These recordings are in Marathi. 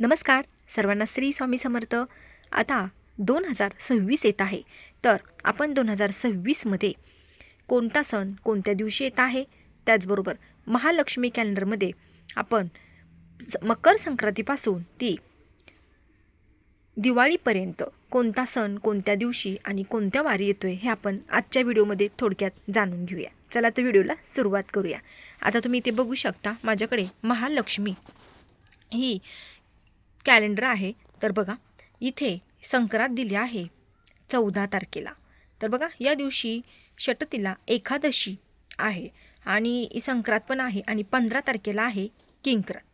नमस्कार सर्वांना श्री स्वामी समर्थ. आता 2026 येत आहे, तर आपण 2026मध्ये कोणता सण कोणत्या दिवशी येत आहे, त्याचबरोबर महालक्ष्मी कॅलेंडरमध्ये आपण मकर संक्रांतीपासून ती दिवाळीपर्यंत कोणता सण कोणत्या दिवशी आणि कोणत्या वारी येतोय हे आपण आजच्या व्हिडिओमध्ये थोडक्यात जाणून घेऊया. चला तर व्हिडिओला सुरुवात करूया. आता तुम्ही इथे बघू शकता, माझ्याकडे महालक्ष्मी ही कॅलेंडर आहे. तर बघा, इथे संक्रांत दिली आहे 14 तारखेला. तर बघा, या दिवशी षटतीला एकादशी आहे आणि संक्रांत पण आहे आणि 15 तारखेला आहे किंक्रांत.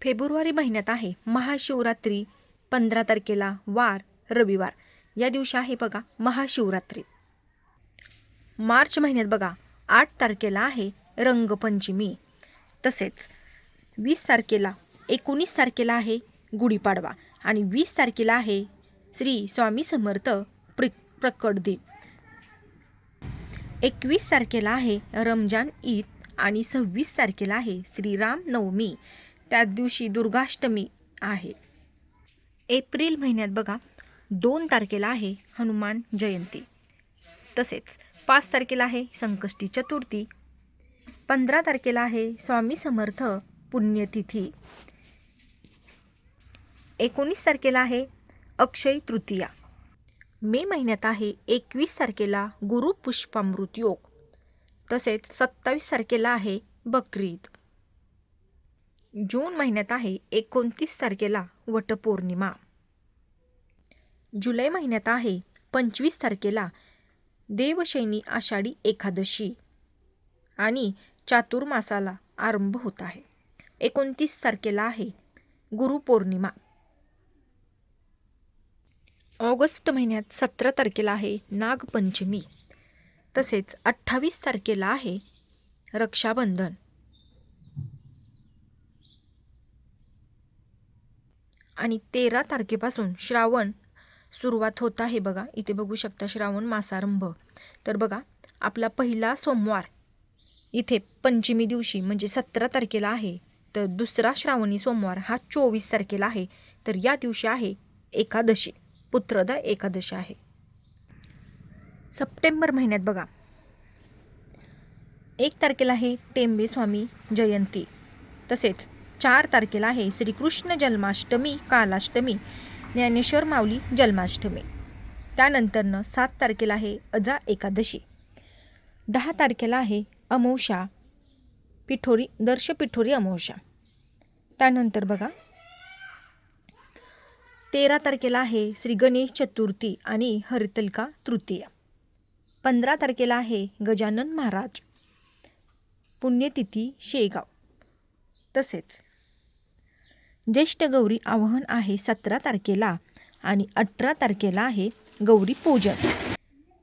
फेब्रुवारी महिन्यात आहे महाशिवरात्री. 15 तारखेला वार रविवार, या दिवशी आहे बघा महाशिवरात्री. मार्च महिन्यात बघा 8 तारखेला आहे रंगपंचमी. तसेच 20 तारखेला 19 तारखेला आहे गुढीपाडवा आणि 20 तारखेला आहे श्री स्वामी समर्थ प्रकट दिन. 21 तारखेला आहे रमजान ईद आणि 26 तारखेला आहे श्रीराम नवमी. त्याच दिवशी दुर्गाष्टमी आहे. एप्रिल महिन्यात बघा 2 तारखेला आहे हनुमान जयंती. तसेच 5 तारखेला आहे संकष्टी चतुर्थी. 15 तारखेला आहे स्वामी समर्थ पुण्यतिथी. 19 तारखेला आहे अक्षय तृतीया. मे महिन्यात आहे 21 तारखेला गुरुपुष्पामृत योग. तसेच 27 तारखेला आहे बकरीद. जून महिन्यात आहे 29 तारखेला वटपौर्णिमा. जुलै महिन्यात आहे 25 तारखेला देवशयनी आषाढी एकादशी आणि चातुर्मासाला आरंभ होत आहे. 29 तारखेला आहे गुरुपौर्णिमा. ऑगस्ट महिन्यात 17 तारखेला आहे नागपंचमी. तसेच 28 तारखेला आहे रक्षाबंधन. आणि 13 तारखेपासून श्रावण सुरुवात होत आहे. बघा, इथे बघू शकता श्रावण मासारंभ. तर बघा, आपला पहिला सोमवार इथे पंचमी दिवशी म्हणजे 17 तारखेला आहे. तर दुसरा श्रावणी सोमवार हा 24 तारखेला आहे. तर या दिवशी आहे एकादशी, पुत्रदा एकादशी आहे. सप्टेंबर महिन्यात बघा 1 तारखेला आहे टेंबे स्वामी जयंती. तसेच 4 तारखेला आहे श्रीकृष्ण जन्माष्टमी, कालाष्टमी, ज्ञानेश्वर माऊली जन्माष्टमी. त्यानंतरनं 7 तारखेला आहे अजा एकादशी. 10 तारखेला आहे अमावस्या, पिठोरी दर्श पिठोरी अमावस्या. त्यानंतर बघा 13 तारखेला आहे श्री गणेश चतुर्थी आणि हरितालिका तृतीया. 15 तारखेला आहे गजानन महाराज पुण्यतिथी शेगाव. तसेच ज्येष्ठ गौरी आवाहन आहे 17 तारखेला आणि 18 तारखेला आहे गौरी पूजन.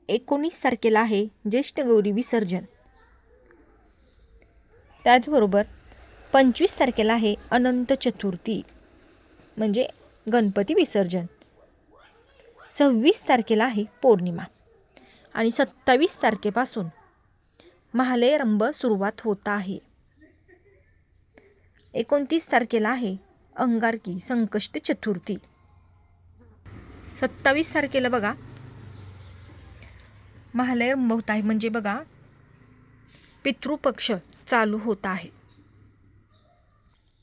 19 तारखेला आहे ज्येष्ठ गौरी विसर्जन. त्याचबरोबर 25 तारखेला आहे अनंत चतुर्थी म्हणजे गणपती विसर्जन. 26 तारखेला आहे पौर्णिमा आणि 27 तारखेपासून महालयरंभ सुरुवात होत आहे. 29 तारखेला आहे अंगारकी संकष्ट चतुर्थी. 27 तारखेला बघा महालयरंभ होत आहे, म्हणजे बघा पितृपक्ष चालू होत आहे.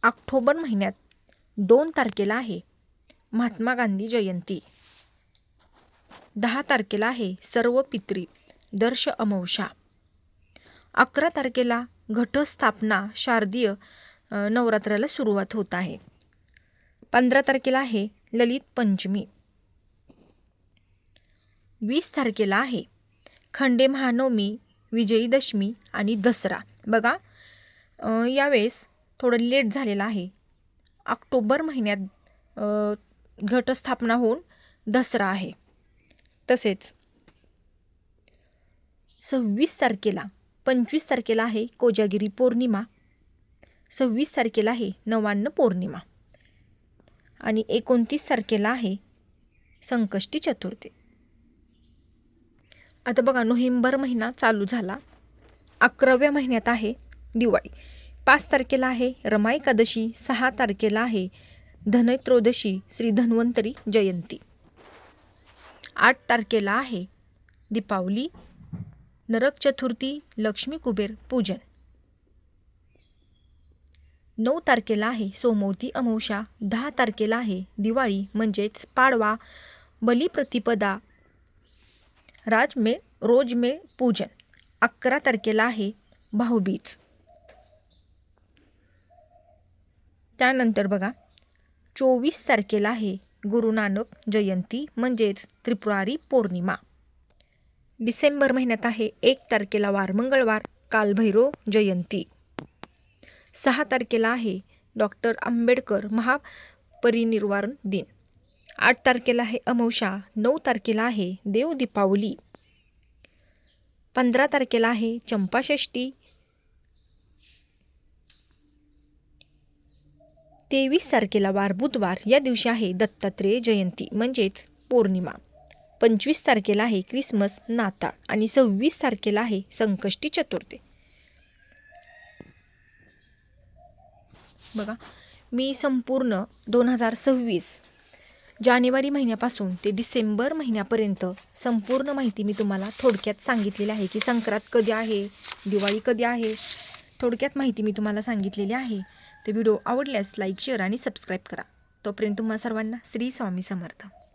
ऑक्टोबर महिन्यात 2 तारखेला आहे महात्मा गांधी जयंती. 10 तारखेला आहे सर्व पितरी दर्श अमावस्या. 11 तारखेला घटस्थापना शारदीय नवरात्राला सुरुवात होत आहे. 15 तारखेला आहे ललित पंचमी. 20 तारखेला आहे खंडे महानवमी, विजयदशमी आणि दसरा. बघा, यावेळेस थोडं लेट झालेलं आहे. ऑक्टोबर महिन्यात घटस्थापना होऊन दसरा आहे. तसेच 26 तारखेला 25 तारखेला आहे कोजागिरी पौर्णिमा. 26 तारखेला आहे नवान्न पौर्णिमा आणि 29 तारखेला आहे संकष्टी चतुर्थी. आता बघा, नोव्हेंबर महिना चालू झाला. 11व्या महिन्यात आहे दिवाळी. 5 तारखेला आहे रमा एकादशी. 6 तारखेला आहे धनत्रयोदशी श्री धन्वंतरी जयंती. 8 तारखेला आहे दीपावली, नरक चतुर्थी, लक्ष्मी कुबेर पूजन. 9 तारखेला आहे सोमवती अमावस्या. 10 तारखेला आहे दिवाळी म्हणजेच पाडवा, बलिप्रतिपदा, रोजमेळ पूजन. 11 तारखेला आहे भाऊबीज. त्यानंतर बघा 24 तारखेला आहे गुरु नानक जयंती म्हणजेच त्रिपुरारी पौर्णिमा. डिसेंबर महिन्यात आहे 1 तारखेला वार मंगळवार, कालभैरव जयंती. 6 तारखेला आहे डॉक्टर आंबेडकर महापरिनिर्वाण दिन. 8 तारखेला आहे अमावस्या. 9 तारखेला आहे देव दीपावली. 15 तारखेला आहे चंपाषष्ठी. 23 तारखेला वार बुधवार, या दिवशी आहे दत्तात्रेय जयंती म्हणजेच पौर्णिमा. 25 तारखेला आहे ख्रिसमस नाताळ आणि 26 तारखेला आहे संकष्टी चतुर्थी. बघा मी संपूर्ण 2026 जानेवारी महिन्यापासून ते डिसेंबर महिन्यापर्यंत संपूर्ण माहिती मी तुम्हाला थोडक्यात सांगितलेली आहे की संक्रांत कधी आहे, दिवाळी कधी आहे, थोडक्यात माहिती मी तुम्हाला सांगितलेली आहे. तर व्हिडिओ आवडल्यास लाईक, शेअर आणि सबस्क्राईब करा. तोपर्यंत तुम्हा सर्वांना श्री स्वामी समर्थ.